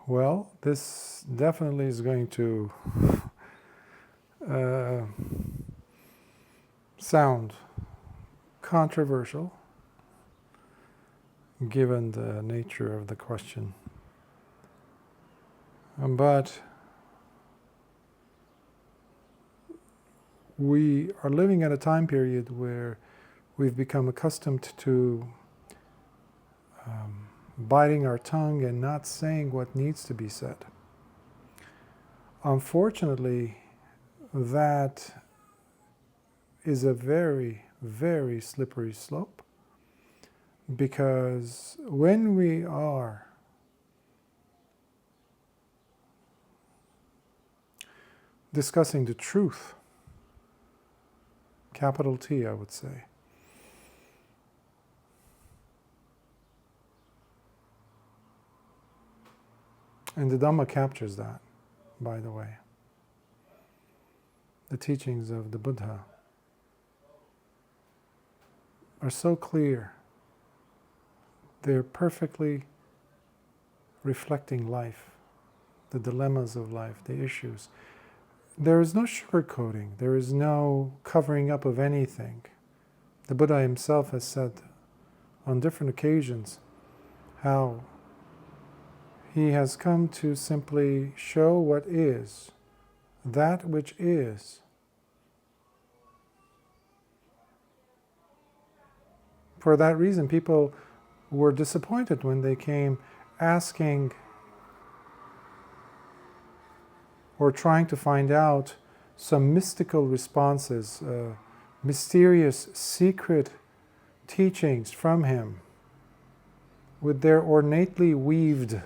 Well, this definitely is going to sound controversial given the nature of the question. But we are living at a time period where we've become accustomed to biting our tongue and not saying what needs to be said. Unfortunately, that is a very, very slippery slope, because when we are discussing the truth, capital T, I would say, and the Dhamma captures that, by the way. The teachings of the Buddha are so clear. They're perfectly reflecting life, the dilemmas of life, the issues. There is no sugarcoating. There is no covering up of anything. The Buddha himself has said on different occasions how he has come to simply show what is, that which is. For that reason, people were disappointed when they came asking or trying to find out some mystical responses, mysterious, secret teachings from him, with their ornately weaved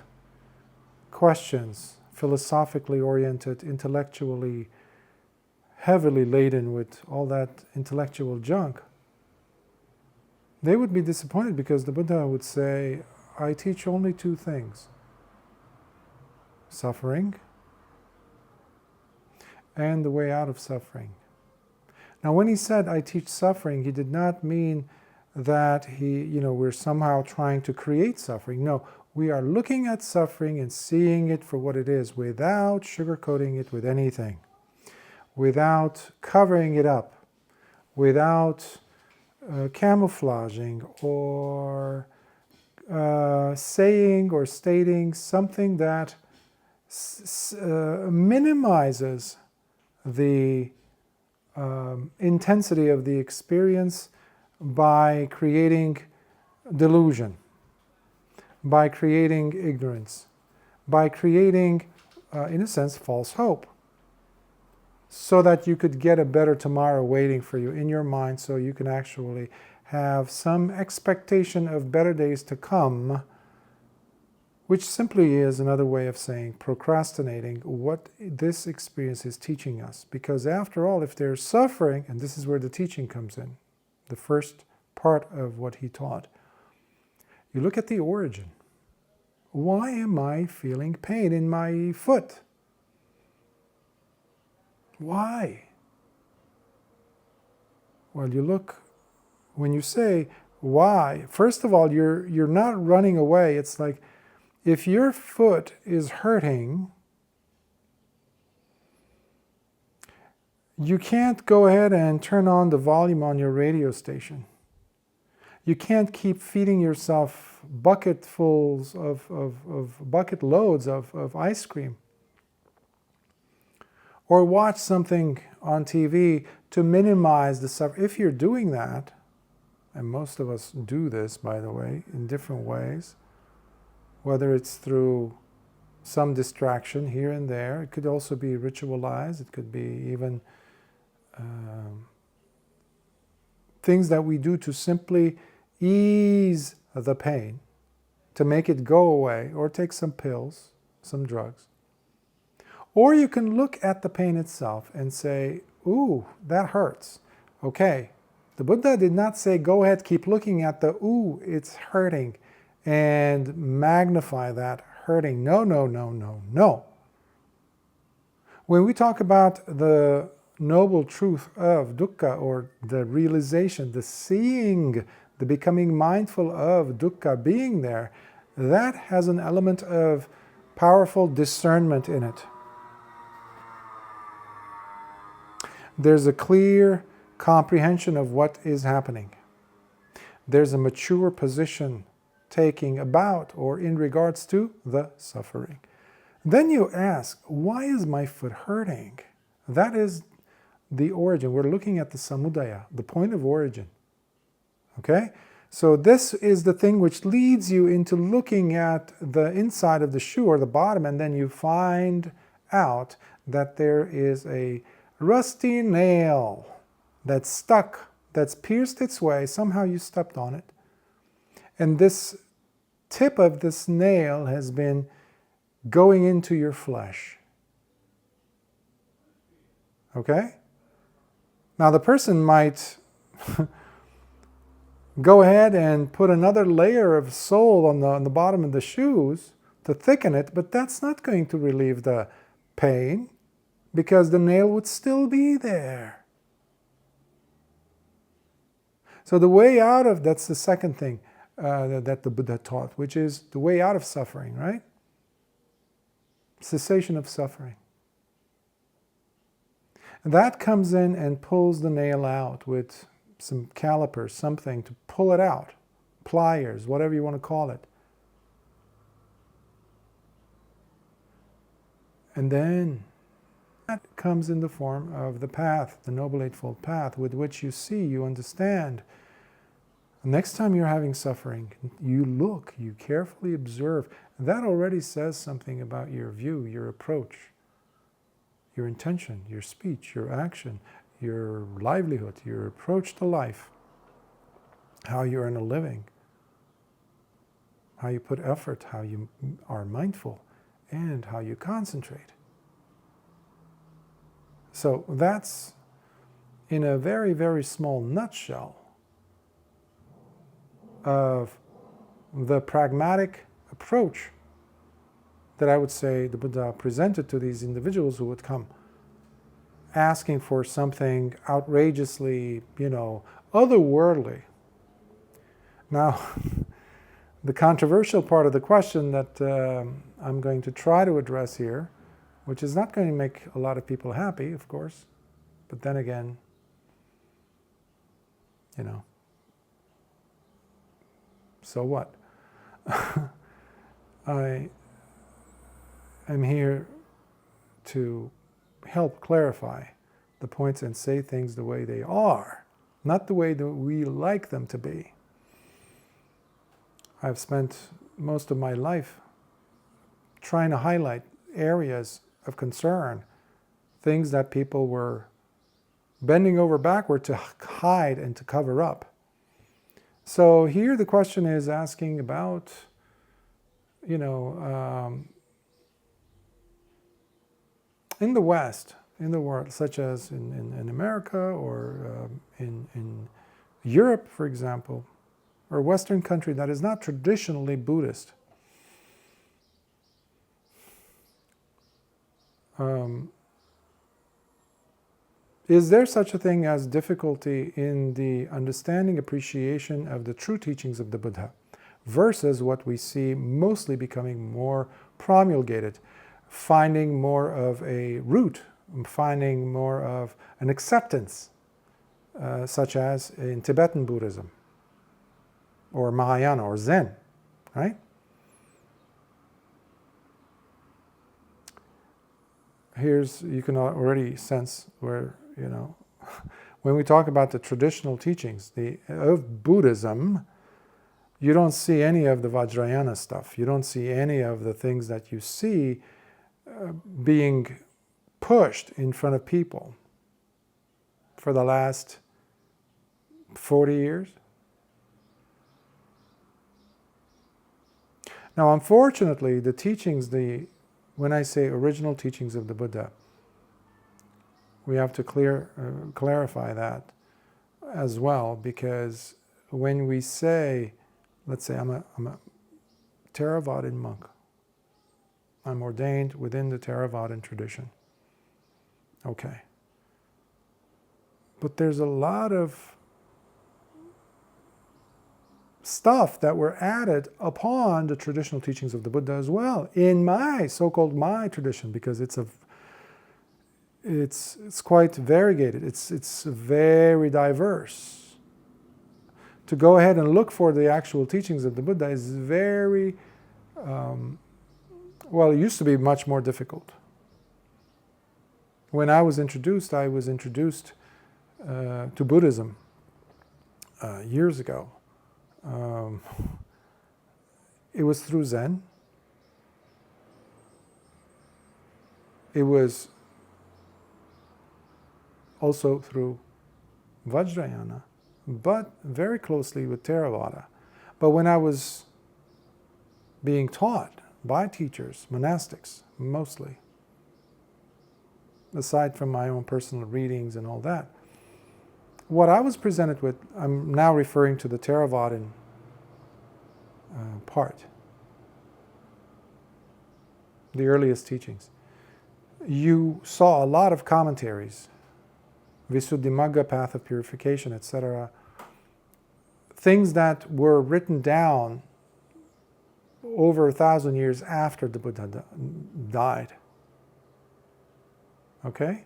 questions, philosophically oriented, intellectually heavily laden with all that intellectual junk. They would be disappointed because the Buddha would say, I teach only two things: suffering and the way out of suffering. Now, when he said, I teach suffering, he did not mean that we're somehow trying to create suffering. No, we are looking at suffering and seeing it for what it is, without sugarcoating it with anything, without covering it up, without camouflaging or saying or stating something that minimizes the intensity of the experience by creating delusion, by creating ignorance, by creating, in a sense, false hope, so that you could get a better tomorrow waiting for you in your mind, so you can actually have some expectation of better days to come, which simply is another way of saying procrastinating what this experience is teaching us. Because after all, if there's suffering, and this is where the teaching comes in, the first part of what he taught, you look at the origin. Why am I feeling pain in my foot? Why? Well, you look, when you say why, first of all, you're not running away. It's like, if your foot is hurting, you can't go ahead and turn on the volume on your radio station. You can't keep feeding yourself bucket loads of ice cream, or watch something on TV to minimize the suffering. If you're doing that, and most of us do this, by the way, in different ways, whether it's through some distraction here and there, it could also be ritualized, it could be even things that we do to simply ease the pain, to make it go away, or take some pills, some drugs. Or you can look at the pain itself and say, ooh, that hurts. Okay, the Buddha did not say, go ahead, keep looking at the, ooh, it's hurting, and magnify that hurting. No, no, no, no, no. When we talk about the noble truth of dukkha, or the realization, the seeing, the becoming mindful of dukkha being there, that has an element of powerful discernment in it. There's a clear comprehension of what is happening. There's a mature position taking about or in regards to the suffering. Then you ask, why is my foot hurting? That is the origin. We're looking at the samudaya, the point of origin. Okay? So this is the thing which leads you into looking at the inside of the shoe or the bottom, and then you find out that there is a rusty nail that's stuck, that's pierced its way. Somehow you stepped on it. And this tip of this nail has been going into your flesh. Okay? Now the person might go ahead and put another layer of sole on the bottom of the shoes to thicken it, but that's not going to relieve the pain because the nail would still be there. So the way out of, that's the second thing that the Buddha taught, which is the way out of suffering, right? Cessation of suffering. And that comes in and pulls the nail out with some calipers, something to pull it out, pliers, whatever you want to call it. And then that comes in the form of the path, the Noble Eightfold Path, with which you see, you understand. Next time you're having suffering, you look, you carefully observe. That already says something about your view, your approach, your intention, your speech, your action, your livelihood, your approach to life, how you earn a living, how you put effort, how you are mindful, and how you concentrate. So that's, in a very, very small nutshell, of the pragmatic approach that I would say the Buddha presented to these individuals who would come asking for something outrageously, otherworldly. Now, the controversial part of the question that I'm going to try to address here, which is not going to make a lot of people happy, of course, but then again, so what? I am here to help clarify the points and say things the way they are, not the way that we like them to be. I've spent most of my life trying to highlight areas of concern, things that people were bending over backward to hide and to cover up. So here the question is asking about, in the West, in the world, such as in America or in Europe, for example, or a Western country that is not traditionally Buddhist, is there such a thing as difficulty in the understanding, appreciation of the true teachings of the Buddha versus what we see mostly becoming more promulgated, finding more of a root, finding more of an acceptance, such as in Tibetan Buddhism or Mahayana or Zen, right? You can already sense where, when we talk about the traditional teachings of Buddhism, you don't see any of the Vajrayana stuff. You don't see any of the things that you see being pushed in front of people for the last 40 years. Now, unfortunately, the teachings, when I say original teachings of the Buddha, we have to clarify that as well, because when we say, let's say I'm a Theravadan monk, I'm ordained within the Theravadan tradition. Okay. But there's a lot of stuff that were added upon the traditional teachings of the Buddha as well, in my so-called my tradition, because it's quite variegated. It's very diverse. To go ahead and look for the actual teachings of the Buddha is very, well, it used to be much more difficult. When I was introduced to Buddhism years ago. It was through Zen. It was also through Vajrayana, but very closely with Theravada. But when I was being taught by teachers, monastics mostly, aside from my own personal readings and all that, what I was presented with, I'm now referring to the Theravadan part, the earliest teachings. You saw a lot of commentaries, Visuddhimagga, path of purification, etc. Things that were written down over 1,000 years after the Buddha died. Okay?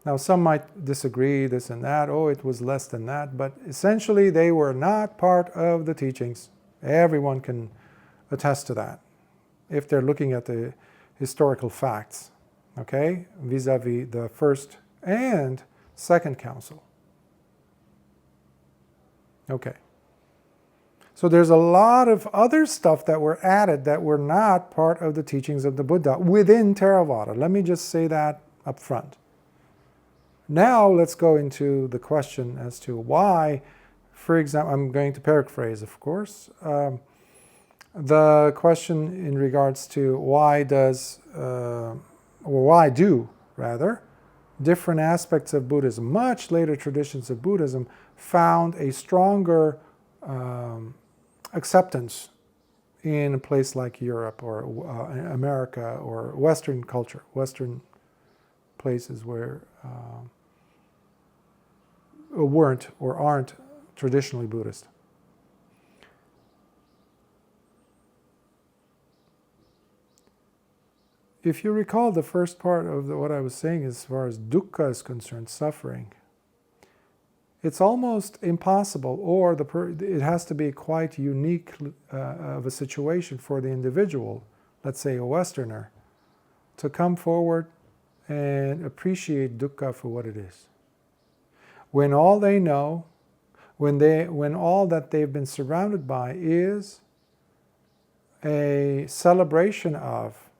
Now some might disagree, this and that, oh, it was less than that, but essentially they were not part of the teachings. Everyone can attest to that, if they're looking at the historical facts, okay, vis-a-vis the first and second council. Okay. So there's a lot of other stuff that were added that were not part of the teachings of the Buddha within Theravada. Let me just say that up front. Now let's go into the question as to why, for example, I'm going to paraphrase, of course, the question in regards to why do different aspects of Buddhism, much later traditions of Buddhism, found a stronger acceptance in a place like Europe or America or Western culture, Western places where weren't or aren't traditionally Buddhist. If you recall the first part of what I was saying as far as dukkha is concerned, suffering, it's almost impossible, or it has to be quite unique of a situation for the individual, let's say a Westerner, to come forward and appreciate dukkha for what it is. When all they know, when all that they've been surrounded by is a celebration of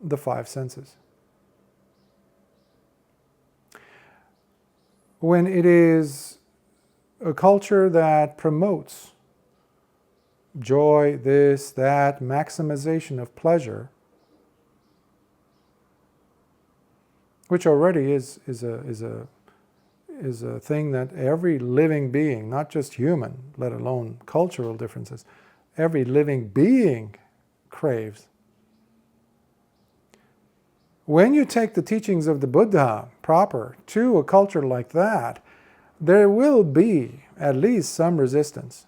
the five senses. When it is a culture that promotes joy, this, that, maximization of pleasure, which already is a thing that every living being, not just human, let alone cultural differences, every living being craves. When you take the teachings of the Buddha proper to a culture like that, there will be at least some resistance.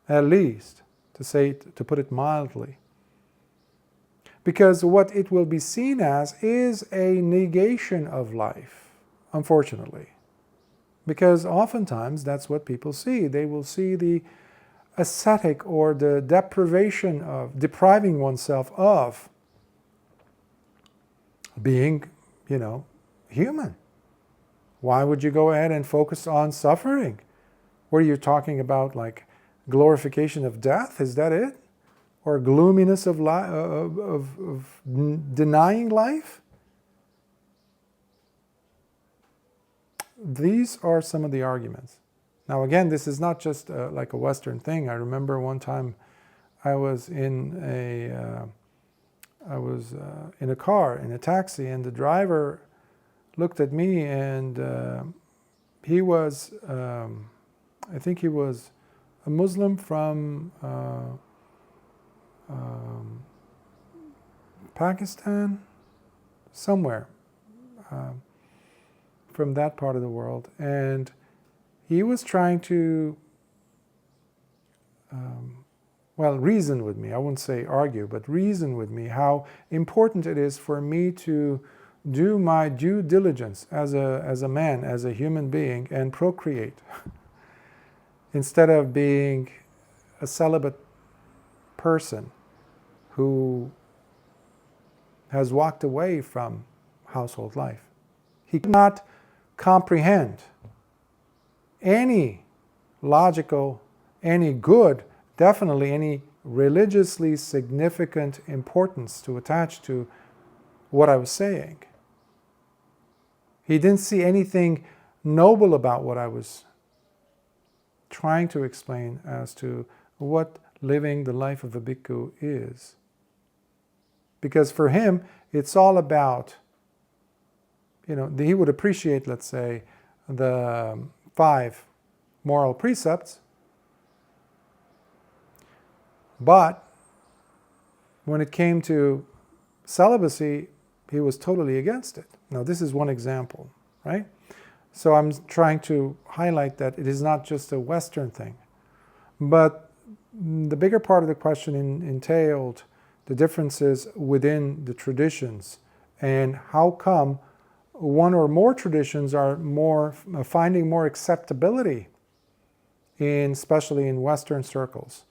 At least, to put it mildly. Because what it will be seen as is a negation of life, unfortunately. Because oftentimes that's what people see. They will see the ascetic or the deprivation of, depriving oneself of being, human. Why would you go ahead and focus on suffering? What are you talking about, like glorification of death? Is that it? Or gloominess of denying life? These are some of the arguments. Now again, this is not just like a Western thing. I remember one time I was in a car, in a taxi, and the driver looked at me, and he was, I think he was a Muslim from Pakistan, somewhere from that part of the world, and he was trying to reason with me. I wouldn't say argue, but reason with me how important it is for me to do my due diligence as a man, as a human being, and procreate instead of being a celibate person who has walked away from household life. He could not comprehend any logical, any good, definitely any religiously significant importance to attach to what I was saying. He didn't see anything noble about what I was trying to explain as to what living the life of a bhikkhu is. Because for him, it's all about, he would appreciate, let's say, the 5 moral precepts, but when it came to celibacy, he was totally against it. Now, this is one example, right? So I'm trying to highlight that it is not just a Western thing. But the bigger part of the question entailed the differences within the traditions and how come one or more traditions are finding more acceptability especially in Western circles.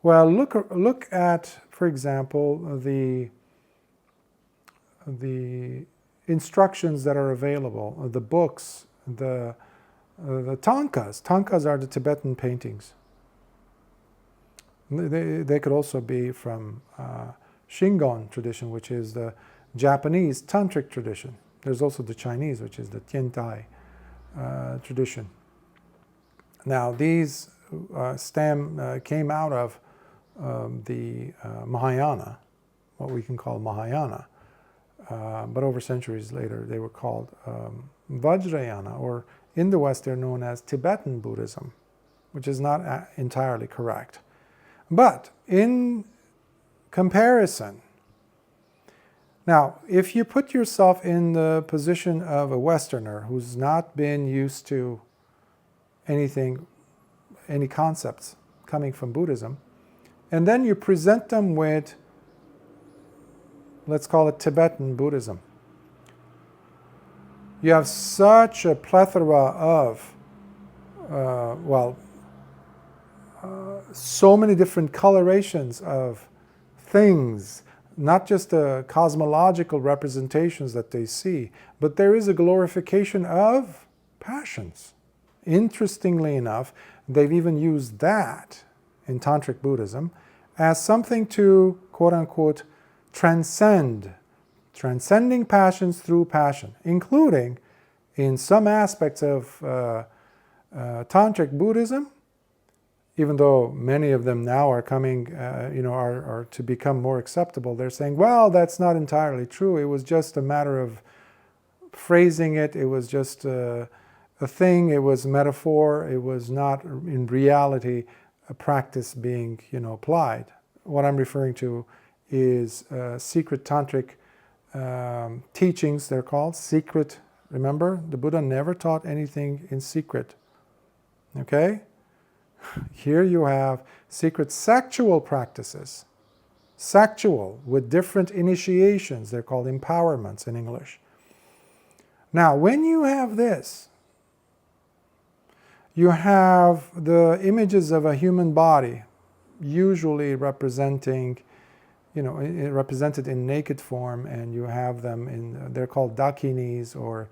Well, look at, for example, the instructions that are available, the books, the tankas. Tankas are the Tibetan paintings. They could also be from Shingon tradition, which is the Japanese tantric tradition. There's also the Chinese, which is the Tiantai tradition. Now, these came out of the Mahayana, what we can call Mahayana. But over centuries later, they were called Vajrayana, or in the West, they're known as Tibetan Buddhism, which is not entirely correct. But in comparison, now, if you put yourself in the position of a Westerner who's not been used to any concepts coming from Buddhism, and then you present them with, let's call it Tibetan Buddhism, you have such a plethora of, so many different colorations of things, not just the cosmological representations that they see, but there is a glorification of passions. Interestingly enough, they've even used that in Tantric Buddhism as something to, quote-unquote, transcending passions through passion, including in some aspects of Tantric Buddhism, even though many of them now are coming, are to become more acceptable. They're saying, well, that's not entirely true. It was just a matter of phrasing it. It was just a thing. It was metaphor. It was not in reality a practice being, applied. What I'm referring to is secret tantric teachings. They're called secret. Remember, the Buddha never taught anything in secret. Okay? Here you have secret sexual practices. Sexual, with different initiations. They're called empowerments in English. Now, when you have this, you have the images of a human body, usually representing, represented in naked form, and you have them they're called dakinis or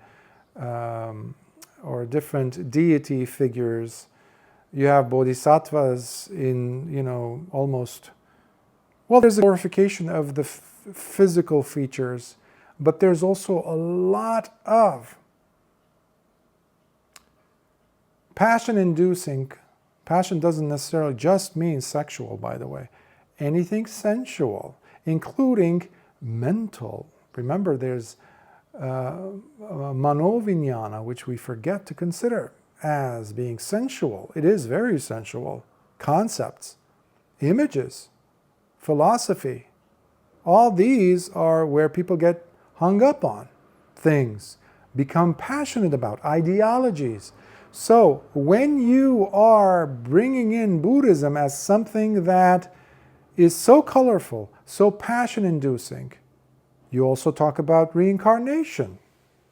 different deity figures. You have bodhisattvas in, almost, there's a glorification of the physical features, but there's also a lot of passion-inducing. Passion doesn't necessarily just mean sexual, by the way. Anything sensual, including mental. Remember, there's manovinyana, which we forget to consider as being sensual. It is very sensual. Concepts, images, philosophy. All these are where people get hung up on things, become passionate about ideologies. So when you are bringing in Buddhism as something that is so colorful, so passion-inducing, you also talk about reincarnation.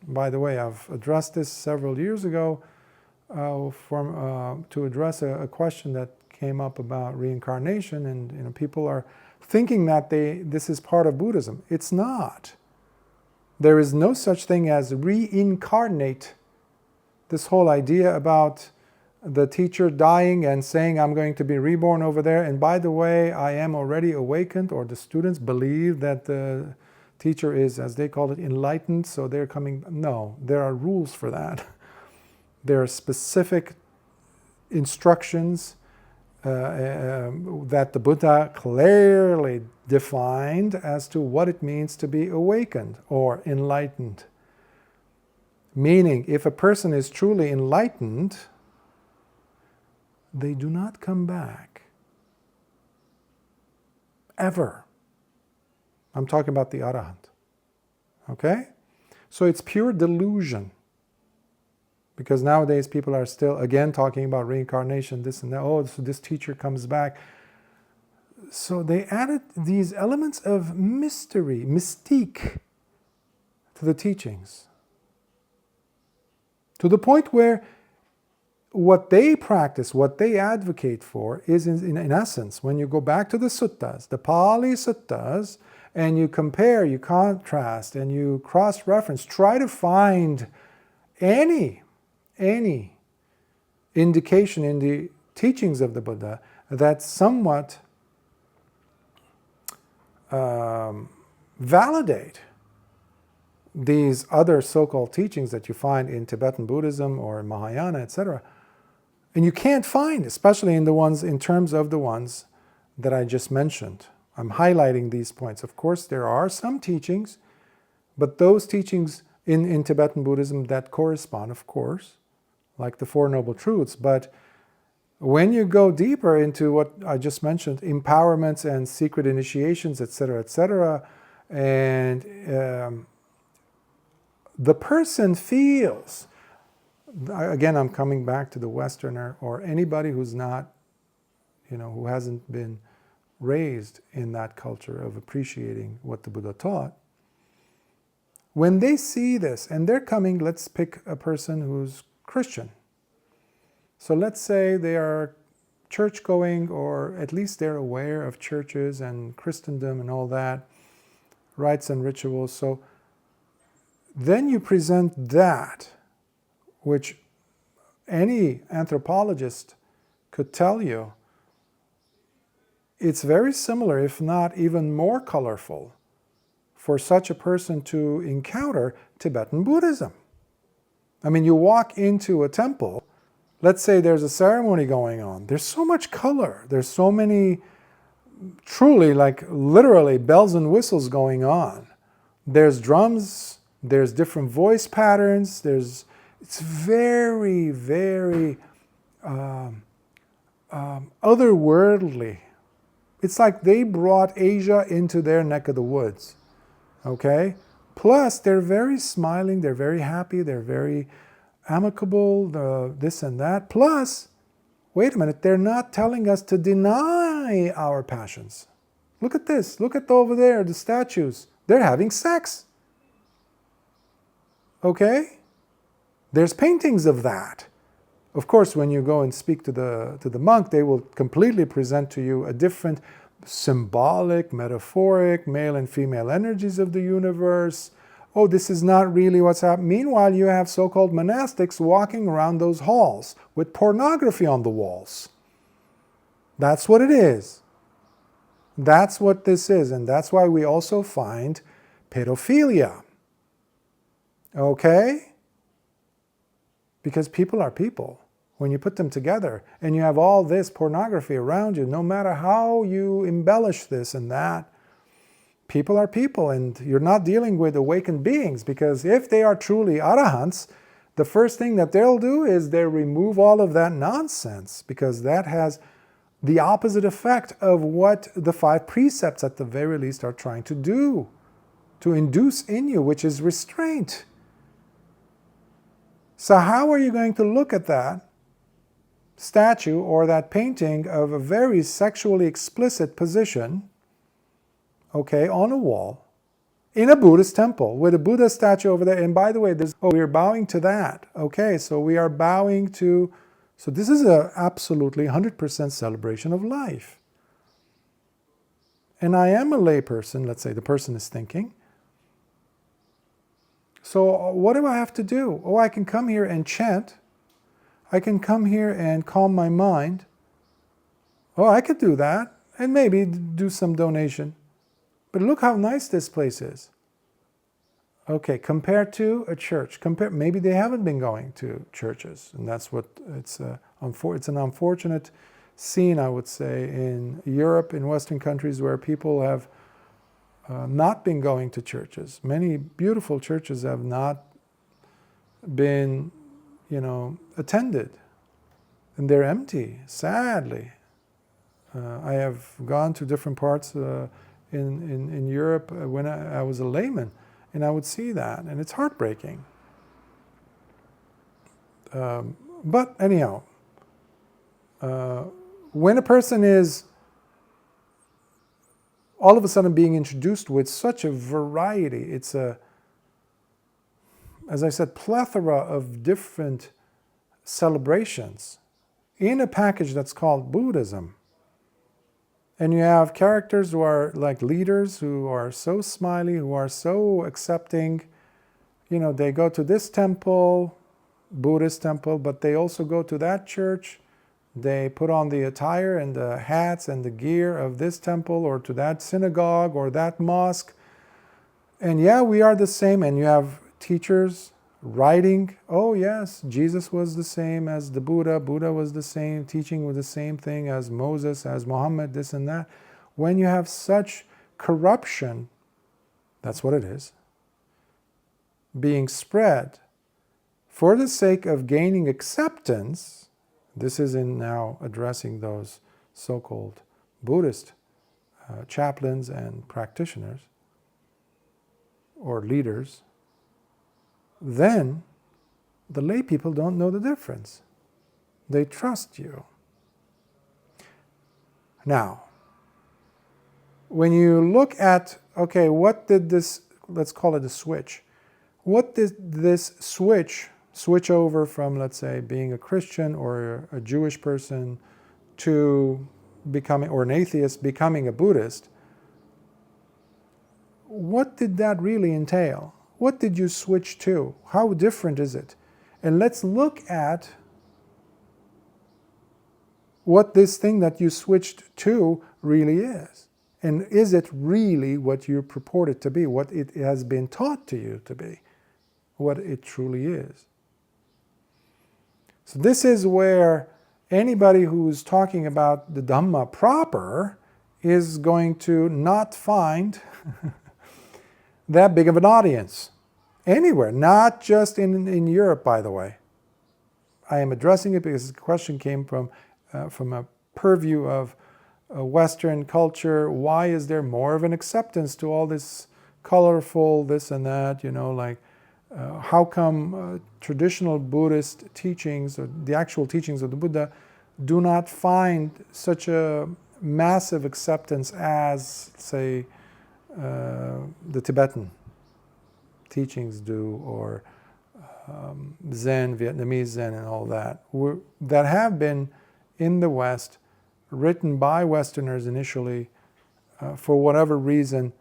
By the way, I've addressed this several years ago to address a question that came up about reincarnation, and people are thinking that this is part of Buddhism. It's not. There is no such thing as reincarnate. This whole idea about the teacher dying and saying, I'm going to be reborn over there, and by the way, I am already awakened, or the students believe that the teacher is, as they call it, enlightened, so they're coming. No, there are rules for that. There are specific instructions that the Buddha clearly defined as to what it means to be awakened or enlightened. Meaning, if a person is truly enlightened, they do not come back. Ever. I'm talking about the Arahant. Okay? So it's pure delusion. Because nowadays people are still, again, talking about reincarnation, this and that. Oh, so this teacher comes back. So they added these elements of mystery, mystique, to the teachings. To the point where what they practice, what they advocate for is, in essence, when you go back to the suttas, the Pali suttas, and you compare, you contrast, and you cross-reference, try to find any indication in the teachings of the Buddha that somewhat validate these other so-called teachings that you find in Tibetan Buddhism or Mahayana, etc. And you can't find, especially in terms of the ones that I just mentioned. I'm highlighting these points. Of course, there are some teachings, but those teachings in Tibetan Buddhism that correspond, of course, like the Four Noble Truths. But when you go deeper into what I just mentioned, empowerments and secret initiations, etc., and the person feels, again, I'm coming back to the Westerner or anybody who's not, who hasn't been raised in that culture of appreciating what the Buddha taught. When they see this, and they're coming, let's pick a person who's Christian. So let's say they are church-going, or at least they're aware of churches and Christendom and all that, rites and rituals. So then you present that, which any anthropologist could tell you, it's very similar, if not even more colorful, for such a person to encounter Tibetan Buddhism. I mean, you walk into a temple, let's say there's a ceremony going on, there's so much color, there's so many, truly, like literally bells and whistles going on. There's drums, there's different voice patterns, it's very, very otherworldly. It's like they brought Asia into their neck of the woods. Okay? Plus, they're very smiling, they're very happy, they're very amicable, this and that. Plus, wait a minute, they're not telling us to deny our passions. Look at this, look at over there, the statues. They're having sex. Okay? There's paintings of that. Of course, when you go and speak to the monk, they will completely present to you a different symbolic, metaphoric, male and female energies of the universe. Oh, this is not really what's happening. Meanwhile, you have so-called monastics walking around those halls with pornography on the walls. That's what it is. That's what this is. And that's why we also find pedophilia. Okay? Because people are people. When you put them together and you have all this pornography around you, no matter how you embellish this and that, people are people, and you're not dealing with awakened beings, because if they are truly arahants, the first thing that they'll do is they'll remove all of that nonsense, because that has the opposite effect of what the 5 precepts at the very least are trying to do, to induce in you, which is restraint. So how are you going to look at that statue or that painting of a very sexually explicit position, okay, on a wall, in a Buddhist temple, with a Buddha statue over there? And by the way, we're bowing to that. Okay, so we are bowing to, so this is a absolutely 100% celebration of life. And I am a layperson, let's say the person is thinking. So what do I have to do? Oh, I can come here and chant. I can come here and calm my mind. Oh, I could do that. And maybe do some donation. But look how nice this place is. Okay, compared to a church. Maybe they haven't been going to churches. And that's what, it's an unfortunate scene, I would say, in Europe, in Western countries, where people have not been going to churches. Many beautiful churches have not been, attended. And they're empty, sadly. I have gone to different parts in Europe when I was a layman, and I would see that, and it's heartbreaking. But anyhow, when a person is all of a sudden being introduced with such a variety, it's as I said, plethora of different celebrations in a package that's called Buddhism. And you have characters who are like leaders, who are so smiley, who are so accepting. They go to this temple, Buddhist temple, but they also go to that church. They put on the attire and the hats and the gear of this temple, or to that synagogue or that mosque. And yeah, we are the same. And you have teachers writing, oh yes, Jesus was the same as the Buddha. Buddha was the same, teaching was the same thing as Moses, as Muhammad, this and that. When you have such corruption, that's what it is, being spread for the sake of gaining acceptance. This is in now addressing those so-called Buddhist chaplains and practitioners or leaders. Then the lay people don't know the difference. They trust you. Now, when you look at, okay, what did this, let's call it a switch. What did this switch over from, let's say, being a Christian or a Jewish person to becoming, or an atheist, becoming a Buddhist? What did that really entail? What did you switch to? How different is it? And let's look at what this thing that you switched to really is. And is it really what you purport it to be, what it has been taught to you to be, what it truly is? So this is where anybody who's talking about the Dhamma proper is going to not find that big of an audience anywhere, not just in Europe, by the way. I am addressing it because the question came from a purview of Western culture. Why is there more of an acceptance to all this colorful, this and that, how come traditional Buddhist teachings, or the actual teachings of the Buddha, do not find such a massive acceptance as, say, the Tibetan teachings do, or Zen, Vietnamese Zen, and all that, that have been in the West, written by Westerners initially, for whatever reason,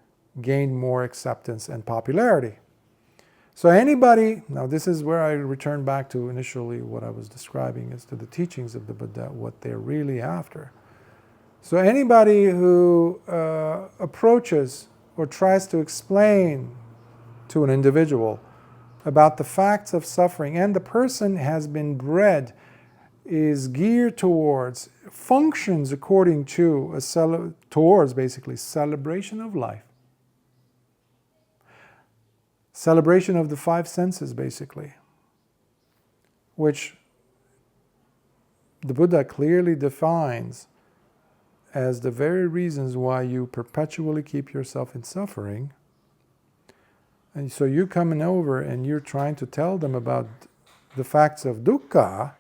gained more acceptance and popularity. So anybody, now this is where I return back to initially what I was describing as to the teachings of the Buddha, what they're really after. So anybody who approaches or tries to explain to an individual about the facts of suffering, and the person has been bred, is geared towards, functions according to, towards basically celebration of life. Celebration of the five senses, basically, which the Buddha clearly defines as the very reasons why you perpetually keep yourself in suffering. And so you're coming over and you're trying to tell them about the facts of dukkha,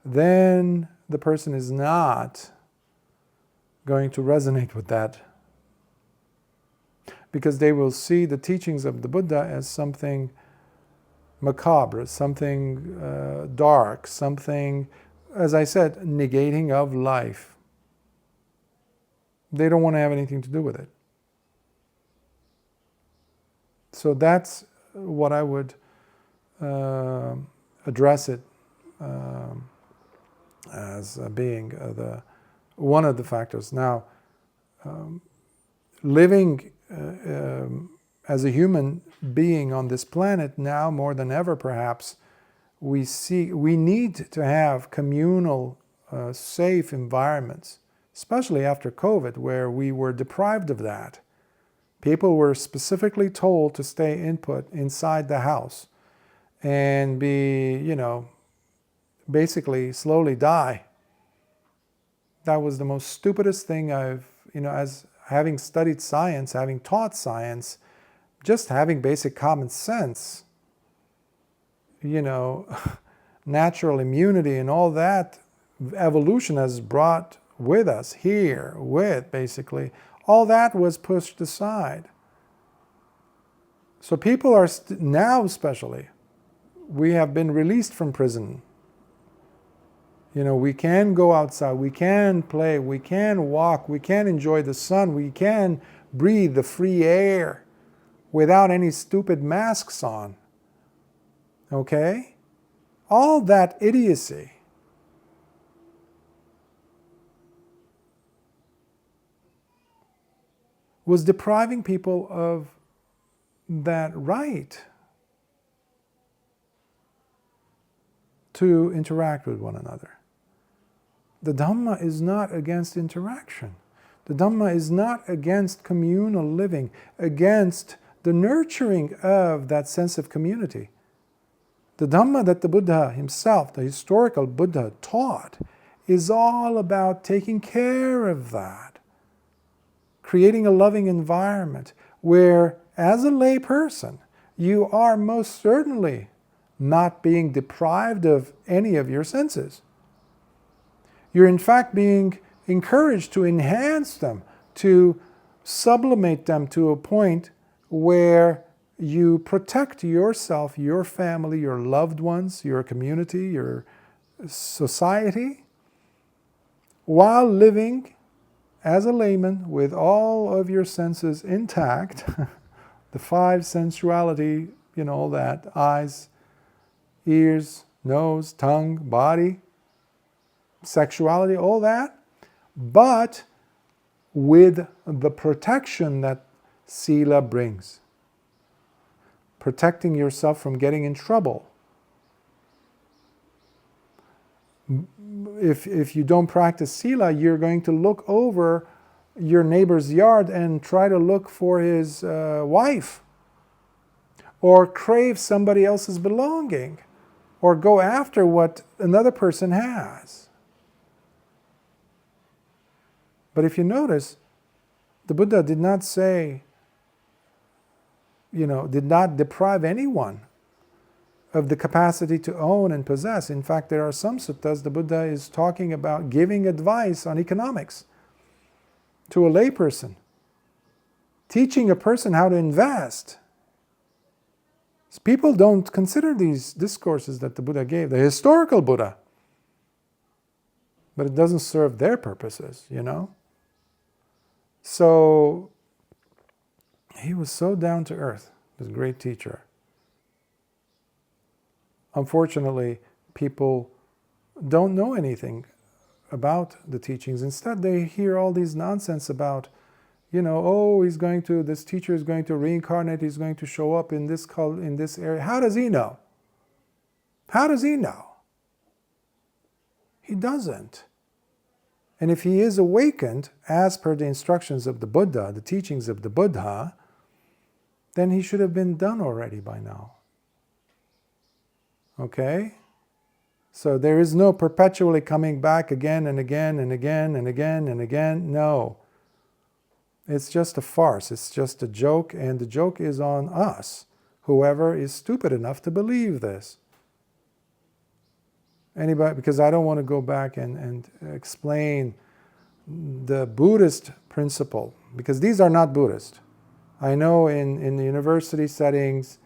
then the person is not going to resonate with that, because they will see the teachings of the Buddha as something macabre, something dark, something, as I said, negating of life. They don't want to have anything to do with it. So that's what I would address it as being one of the factors. Now, living as a human being on this planet now more than ever, perhaps, we need to have communal, safe environments, especially after COVID, where we were deprived of that. People were specifically told to stay inside the house and be, basically slowly die. That was the most stupidest thing as having studied science, having taught science, just having basic common sense, natural immunity and all that evolution has brought with us here, basically, all that was pushed aside. So people are now, especially, we have been released from prison. We can go outside, we can play, we can walk, we can enjoy the sun, we can breathe the free air without any stupid masks on. Okay? All that idiocy was depriving people of that right to interact with one another. The Dhamma is not against interaction. The Dhamma is not against communal living, against the nurturing of that sense of community. The Dhamma that the Buddha himself, the historical Buddha, taught is all about taking care of that, creating a loving environment where, as a lay person, you are most certainly not being deprived of any of your senses. You're in fact being encouraged to enhance them, to sublimate them to a point where you protect yourself, your family, your loved ones, your community, your society, while living as a layman with all of your senses intact, the five sensuality, all that, eyes, ears, nose, tongue, body, sexuality, all that, but with the protection that Sila brings. Protecting yourself from getting in trouble. If you don't practice Sila, you're going to look over your neighbor's yard and try to look for his wife, or crave somebody else's belonging, or go after what another person has. But if you notice, the Buddha did not say, did not deprive anyone of the capacity to own and possess. In fact, there are some suttas the Buddha is talking about giving advice on economics to a layperson, teaching a person how to invest. People don't consider these discourses that the Buddha gave, the historical Buddha, but it doesn't serve their purposes, So, he was so down to earth, this great teacher. Unfortunately, people don't know anything about the teachings. Instead, they hear all these nonsense about, this teacher is going to reincarnate, he's going to show up in this area. How does he know? How does he know? He doesn't. And if he is awakened, as per the instructions of the Buddha, the teachings of the Buddha, then he should have been done already by now. Okay? So there is no perpetually coming back again and again and again and again and again. No. It's just a farce. It's just a joke, and the joke is on us, whoever is stupid enough to believe this. Anybody? Because I don't want to go back and explain the Buddhist principle, because these are not Buddhist. I know in the university settings,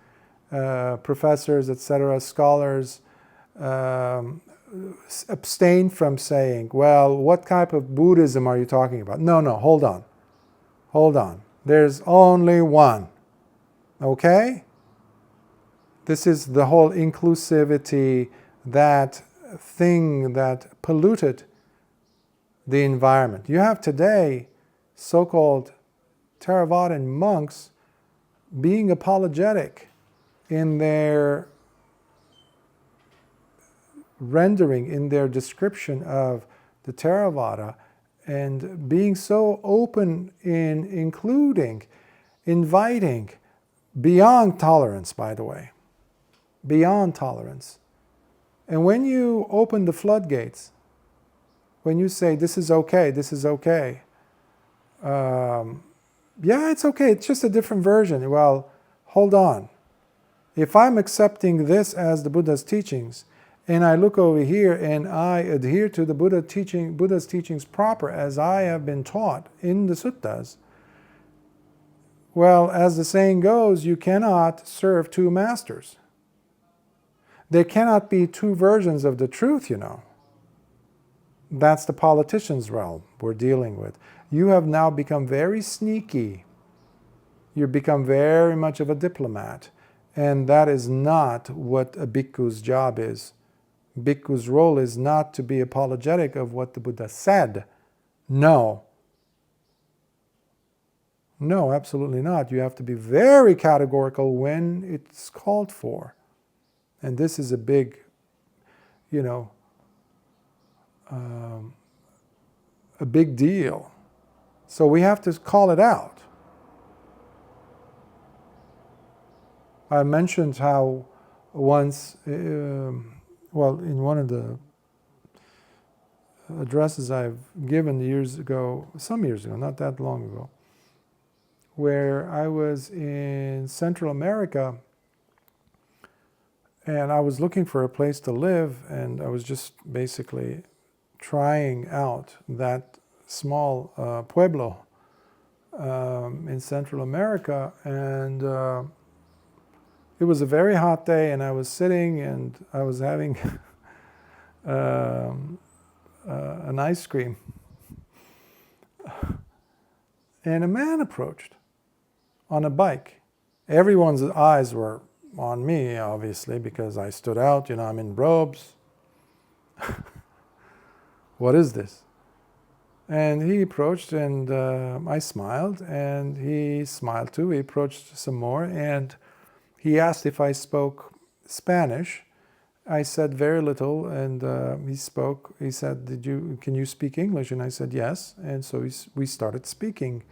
professors, etc., scholars abstain from saying, well, what type of Buddhism are you talking about? No, hold on. Hold on. There's only one. Okay? This is the whole inclusivity, that thing that polluted the environment. You have today so-called Theravadan monks being apologetic in their rendering, in their description of the Theravada, and being so open in including, inviting, beyond tolerance, by the way, beyond tolerance. And when you open the floodgates, when you say, this is okay, yeah, it's okay, it's just a different version. Well, hold on. If I'm accepting this as the Buddha's teachings, and I look over here and I adhere to the Buddha's teachings proper as I have been taught in the suttas, well, as the saying goes, you cannot serve two masters. There cannot be two versions of the truth, you know. That's the politician's realm we're dealing with. You have now become very sneaky. You've become very much of a diplomat. And that is not what a bhikkhu's job is. Bhikkhu's role is not to be apologetic of what the Buddha said. No. No, absolutely not. You have to be very categorical when it's called for. And this is a big, a big deal. So we have to call it out. I mentioned how once, in one of the addresses I've given some years ago, not that long ago, where I was in Central America and I was looking for a place to live, and I was just basically trying out that small pueblo in Central America, and it was a very hot day, and I was sitting and I was having an ice cream, and a man approached on a bike. Everyone's eyes were on me, obviously, because I stood out, I'm in robes. What is this? And he approached, and I smiled, and he smiled too. He approached some more, and he asked if I spoke Spanish. I said very little, and he said, can you speak English? And I said yes, and so we started speaking.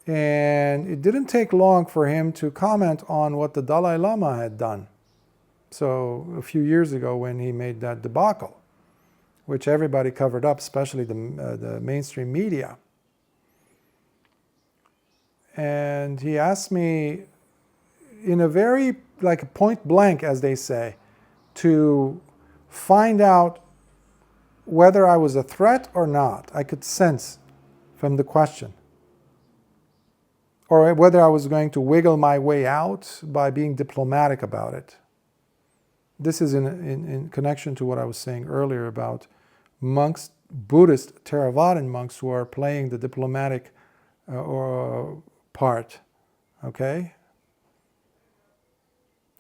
And it didn't take long for him to comment on what the Dalai Lama had done. So a few years ago when he made that debacle, which everybody covered up, especially the mainstream media. And he asked me in a very, point blank, as they say, to find out whether I was a threat or not. I could sense from the question. Or whether I was going to wiggle my way out by being diplomatic about it. This is in connection to what I was saying earlier about monks, Buddhist Theravadan monks, who are playing the diplomatic part. Okay?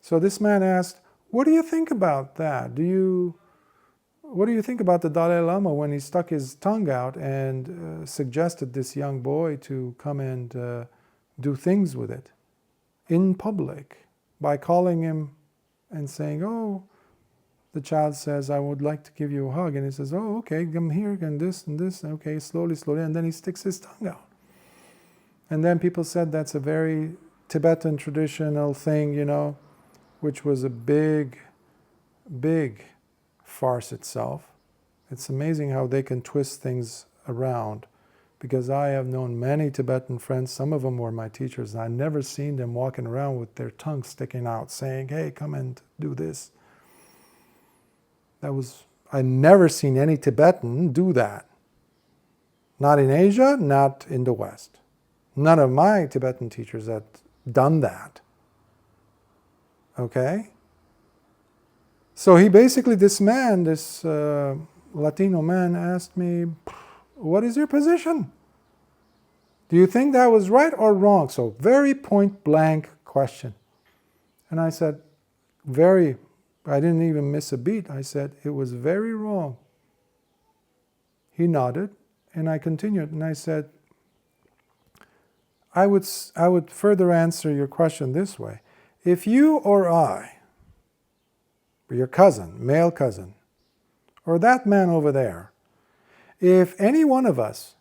So this man asked, what do you think about that? What do you think about the Dalai Lama when he stuck his tongue out and suggested this young boy to come and do things with it in public by calling him and saying, oh, the child says, I would like to give you a hug. And he says, oh, okay, come here, and this, okay, slowly, and then he sticks his tongue out. And then people said that's a very Tibetan traditional thing, which was a big, big farce itself. It's amazing how they can twist things around. Because I have known many Tibetan friends, some of them were my teachers, and I've never seen them walking around with their tongue sticking out, saying, hey, come and do this. I'd never seen any Tibetan do that. Not in Asia, not in the West. None of my Tibetan teachers had done that. Okay? So this Latino man asked me, what is your position? Do you think that was right or wrong? So very point blank question. And I said, I didn't even miss a beat. I said, it was very wrong. He nodded, and I continued, and I said, I would further answer your question this way. If you or I, or your cousin, male cousin, or that man over there, if any one of us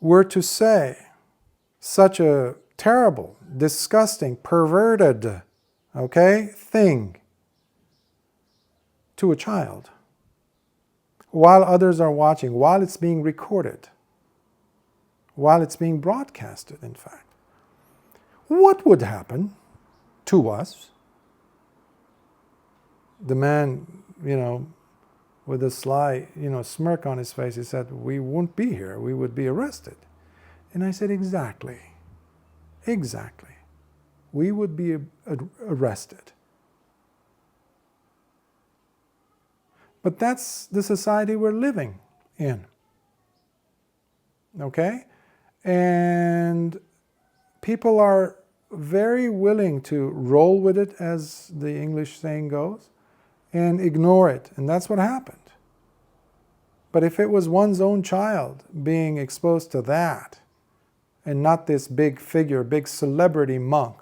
were to say such a terrible, disgusting, perverted, thing to a child, while others are watching, while it's being recorded, while it's being broadcasted, in fact, what would happen to us? The man, with a sly, smirk on his face, he said, we wouldn't be here, we would be arrested. And I said, exactly. We would be arrested. But that's the society we're living in. Okay? And people are very willing to roll with it, as the English saying goes, and ignore it. And that's what happened. But if it was one's own child being exposed to that, and not this big figure, big celebrity monk,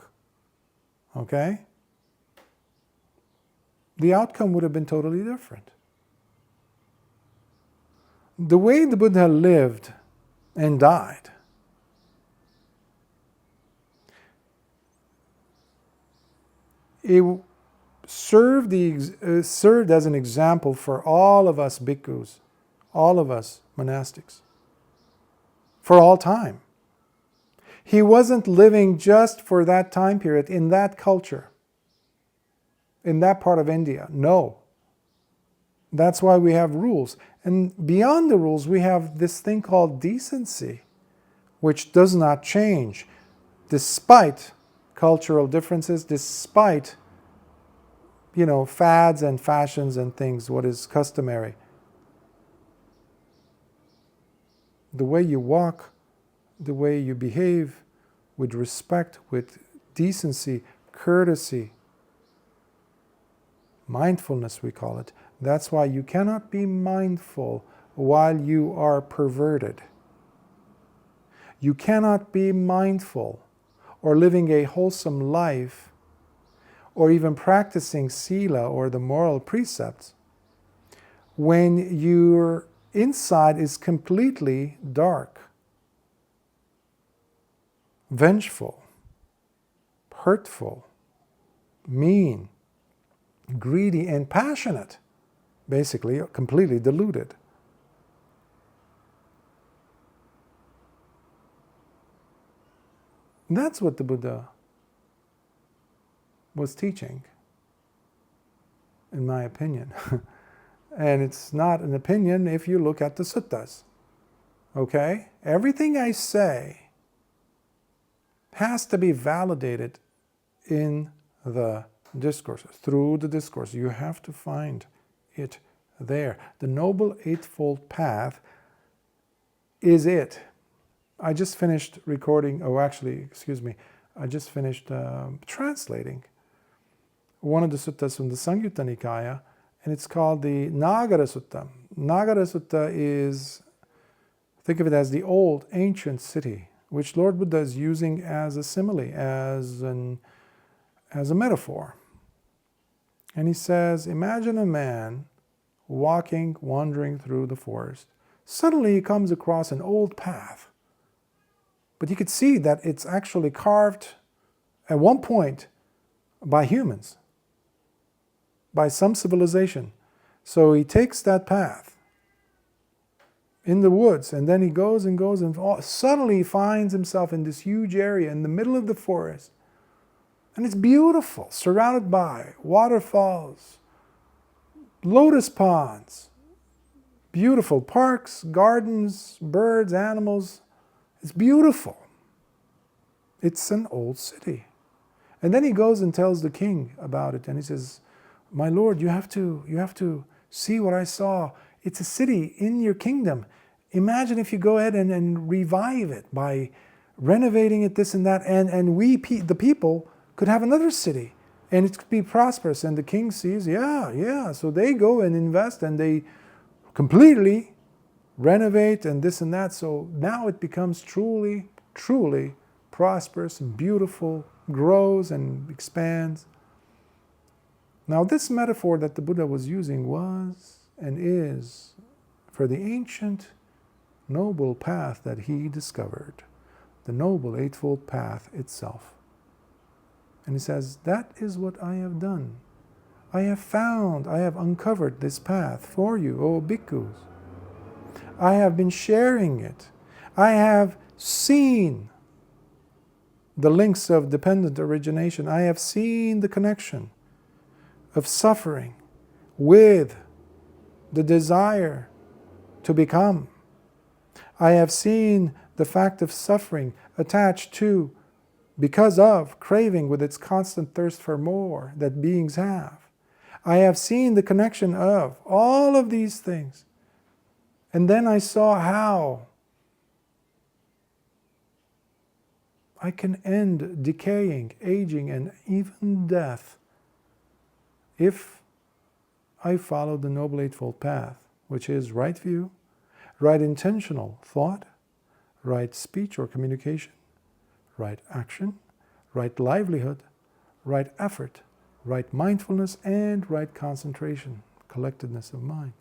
okay, the outcome would have been totally different. The way the Buddha lived and died, it served as an example for all of us bhikkhus, all of us monastics, for all time. He wasn't living just for that time period, in that culture, in that part of India. No. That's why we have rules. And beyond the rules, we have this thing called decency, which does not change, despite cultural differences, despite, fads and fashions and things, what is customary. The way you walk, the way you behave, with respect, with decency, courtesy, mindfulness we call it. That's why you cannot be mindful while you are perverted. You cannot be mindful or living a wholesome life or even practicing sila or the moral precepts when your inside is completely dark, vengeful, hurtful, mean, greedy, and passionate. Basically, completely deluded. That's what the Buddha was teaching, in my opinion. And it's not an opinion if you look at the suttas. Okay? Everything I say has to be validated in the discourse, through the discourse. You have to find it there. The Noble Eightfold Path is it. I just finished recording, I just finished translating one of the suttas from the Samyutta Nikaya, and it's called the Nagara Sutta. Nagara Sutta is, think of it as the old, ancient city, which Lord Buddha is using as a simile, as a metaphor. And he says, imagine a man wandering through the forest. Suddenly he comes across an old path. But you could see that it's actually carved at one point by humans, by some civilization. So he takes that path in the woods, and then he goes and suddenly he finds himself in this huge area in the middle of the forest. And it's beautiful, surrounded by waterfalls, lotus ponds, beautiful parks, gardens, birds, animals. It's beautiful. It's an old city. And then he goes and tells the king about it, and he says, my lord, you have to see what I saw. It's a city in your kingdom. Imagine if you go ahead and revive it by renovating it, this and that, and we, the people, could have another city, and it could be prosperous. And the king sees, yeah. So they go and invest, and they completely renovate and this and that. So now it becomes truly, truly prosperous and beautiful, grows and expands. Now this metaphor that the Buddha was using was and is for the ancient noble path that he discovered, the Noble Eightfold Path itself. And he says, that is what I have done. I have uncovered this path for you, O bhikkhus. I have been sharing it. I have seen the links of dependent origination. I have seen the connection of suffering with the desire to become. I have seen the fact of suffering attached to, because of, craving with its constant thirst for more that beings have. I have seen the connection of all of these things. And then I saw how I can end decaying, aging, and even death if I follow the Noble Eightfold Path, which is right view, right intentional thought, right speech or communication, right action, right livelihood, right effort, right mindfulness, and right concentration, collectedness of mind.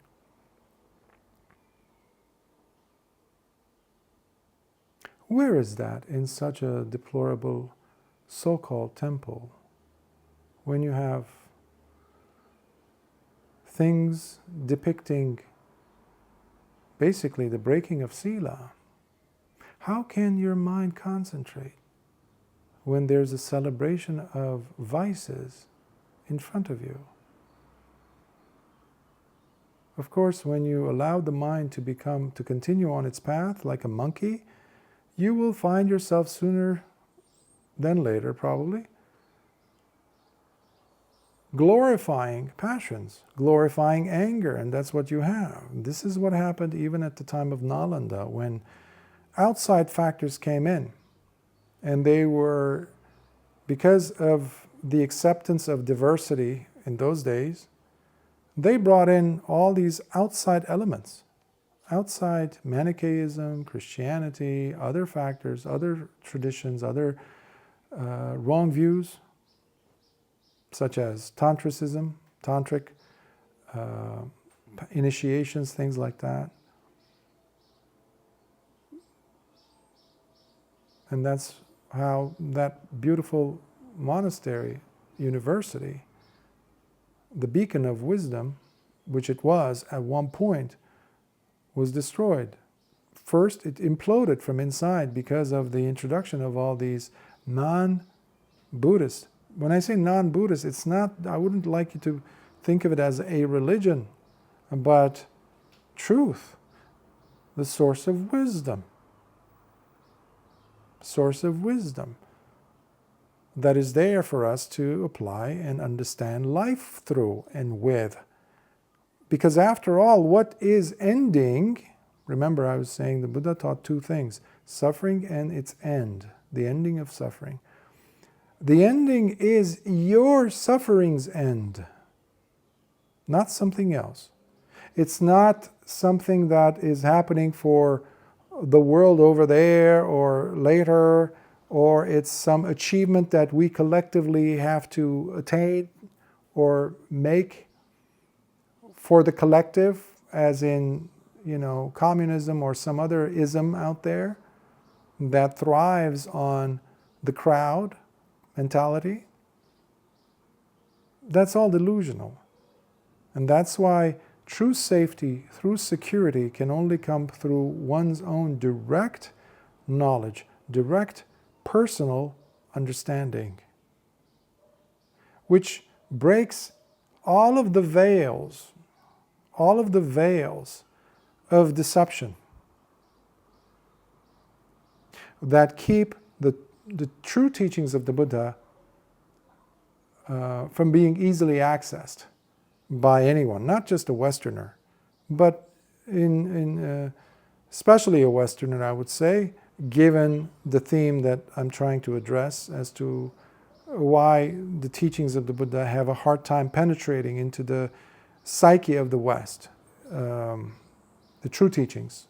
Where is that in such a deplorable so-called temple, when you have things depicting basically the breaking of sila? How can your mind concentrate when there's a celebration of vices in front of you? Of course, when you allow the mind to continue on its path like a monkey, you will find yourself sooner than later, probably, glorifying passions, glorifying anger, and that's what you have. This is what happened even at the time of Nalanda, when outside factors came in, and they were, because of the acceptance of diversity in those days, they brought in all these outside elements, outside Manichaeism, Christianity, other factors, other traditions, other wrong views, such as Tantricism, Tantric initiations, things like that. And that's how that beautiful monastery, university, the beacon of wisdom, which it was at one point, was destroyed. First, it imploded from inside because of the introduction of all these non-Buddhist. When I say non-Buddhist, it's not, I wouldn't like you to think of it as a religion, but truth, the source of wisdom. Source of wisdom that is there for us to apply and understand life through and with. Because after all, what is ending? Remember, I was saying the Buddha taught two things: suffering and its end, the ending of suffering. The ending is your suffering's end, not something else. It's not something that is happening for the world over there or later, or it's some achievement that we collectively have to attain or make for the collective, as in, communism or some other ism out there that thrives on the crowd mentality. That's all delusional. And that's why true safety through security can only come through one's own direct knowledge, direct personal understanding, which breaks all of the veils all of the veils of deception that keep the true teachings of the Buddha from being easily accessed by anyone, not just a Westerner, but especially a Westerner, I would say, given the theme that I'm trying to address as to why the teachings of the Buddha have a hard time penetrating into the psyche of the West. The true teachings.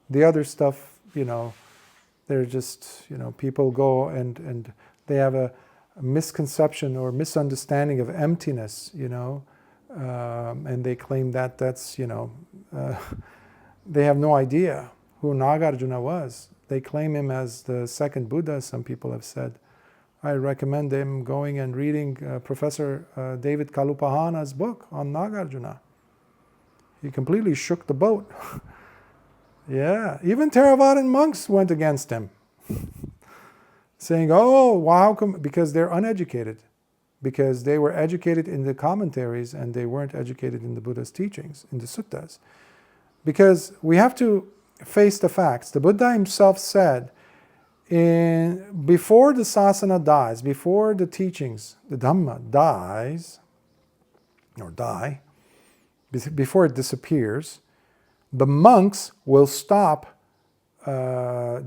The other stuff, they're just, people go and they have a misconception or misunderstanding of emptiness, and they claim that that's, they have no idea who Nagarjuna was. They claim him as the second Buddha, some people have said. I recommend them going and reading Professor David Kalupahana's book on Nagarjuna. He completely shook the boat. Yeah, even Theravadan monks went against him, saying, oh, well, how come? Because they're uneducated. Because they were educated in the commentaries and they weren't educated in the Buddha's teachings, in the suttas. Because we have to face the facts. The Buddha himself said, before the sasana dies, before the teachings, the Dhamma dies, or die, before it disappears, the monks will stop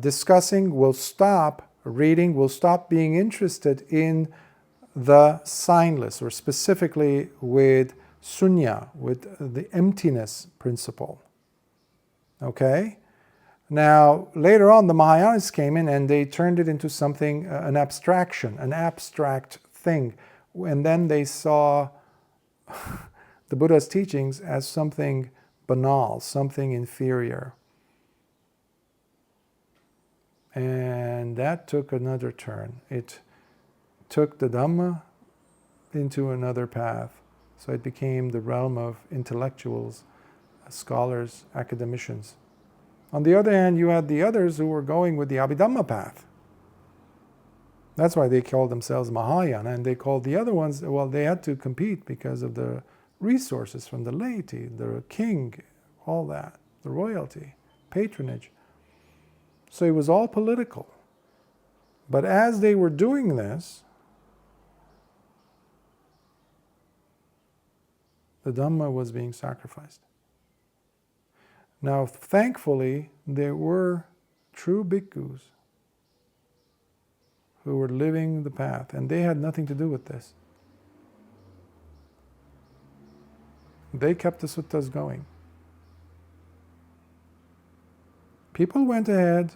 discussing, will stop reading, will stop being interested in the signless, or specifically with sunya, with the emptiness principle. Okay? Now, later on, the Mahayanas came in and they turned it into something, an abstraction, an abstract thing. And then they saw the Buddha's teachings as something banal, something inferior. And that took another turn. It took the Dhamma into another path. So it became the realm of intellectuals, scholars, academicians. On the other hand, you had the others who were going with the Abhidhamma path. That's why they called themselves Mahayana, and they called the other ones, well, they had to compete because of the resources from the laity, the king, all that, the royalty, patronage. So it was all political. But as they were doing this, the Dhamma was being sacrificed. Now, thankfully, there were true bhikkhus who were living the path, and they had nothing to do with this. They kept the suttas going. People went ahead,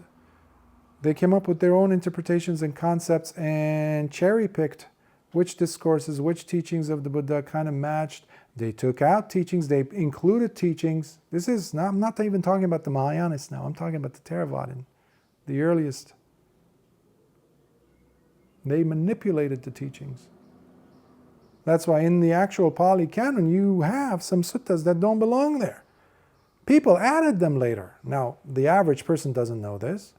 they came up with their own interpretations and concepts and cherry-picked which discourses, which teachings of the Buddha kind of matched. They took out teachings, they included teachings. I'm not even talking about the Mahayanas now, I'm talking about the Theravadan, the earliest. They manipulated the teachings. That's why in the actual Pali Canon you have some suttas that don't belong there. People added them later. Now, the average person doesn't know this.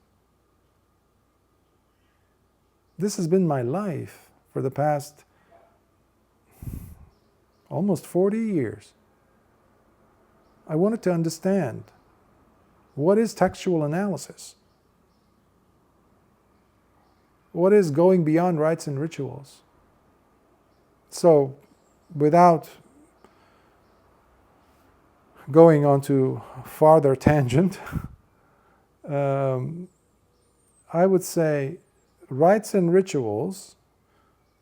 This has been my life for the past almost 40 years. I wanted to understand what is textual analysis? What is going beyond rites and rituals? So, without going on to farther tangent, I would say rites and rituals,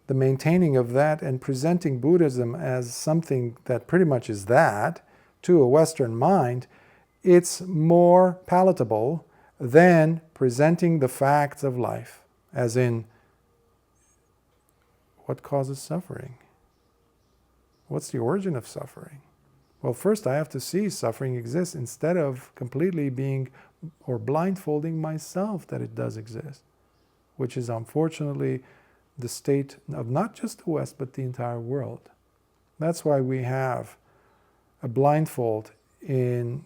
the maintaining of that and presenting Buddhism as something that pretty much is that, to a Western mind, it's more palatable than presenting the facts of life, as in, what causes suffering? What's the origin of suffering? Well, first I have to see suffering exists instead of completely being or blindfolding myself that it does exist, which is unfortunately the state of not just the West, but the entire world. That's why we have a blindfold in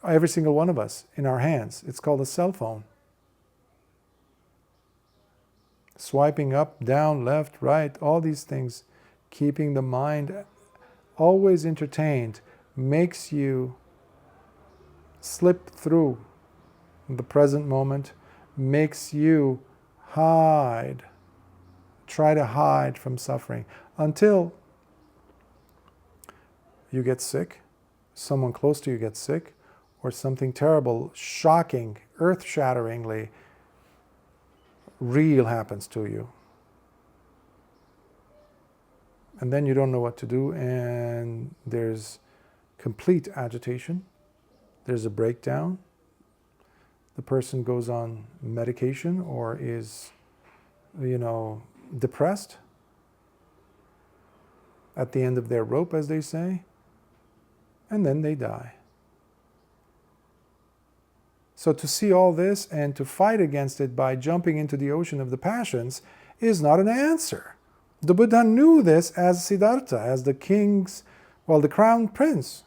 every single one of us, in our hands. It's called a cell phone. Swiping up, down, left, right, all these things, keeping the mind always entertained makes you slip through the present moment, makes you try to hide from suffering until you get sick, someone close to you gets sick, or something terrible, shocking, earth-shatteringly real happens to you. And then you don't know what to do, and there's complete agitation, there's a breakdown, the person goes on medication or is, depressed, at the end of their rope, as they say, and then they die. So to see all this and to fight against it by jumping into the ocean of the passions is not an answer. The Buddha knew this as Siddhartha, as the crown prince.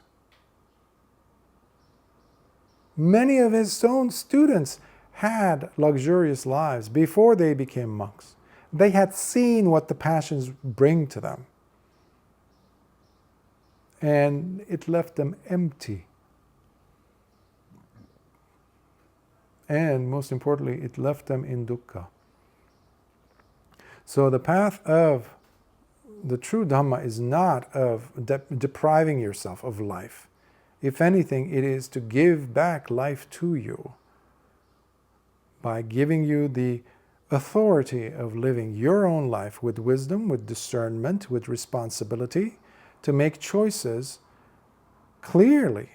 Many of his own students had luxurious lives before they became monks. They had seen what the passions bring to them. And it left them empty. And most importantly, it left them in dukkha. So the path of the true Dhamma is not of depriving yourself of life. If anything, it is to give back life to you by giving you the authority of living your own life with wisdom, with discernment, with responsibility, to make choices clearly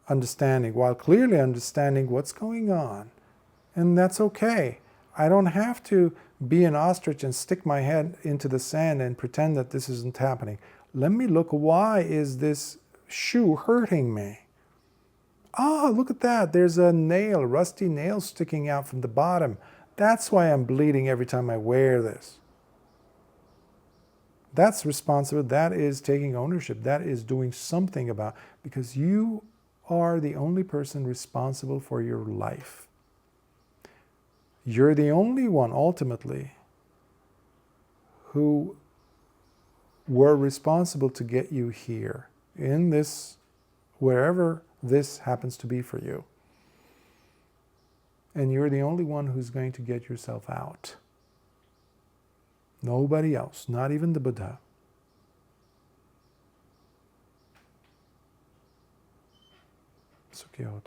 understanding what's going on. And that's okay. I don't have to be an ostrich and stick my head into the sand and pretend that this isn't happening. Let me look, why is this shoe hurting me? Look at that. There's a nail, rusty nail sticking out from the bottom. That's why I'm bleeding every time I wear this. That's responsible. That is taking ownership. That is doing something about, because you are the only person responsible for your life. You're the only one, ultimately, who were responsible to get you here, in this, wherever this happens to be for you. And you're the only one who's going to get yourself out. Nobody else, not even the Buddha. Sukhiyot.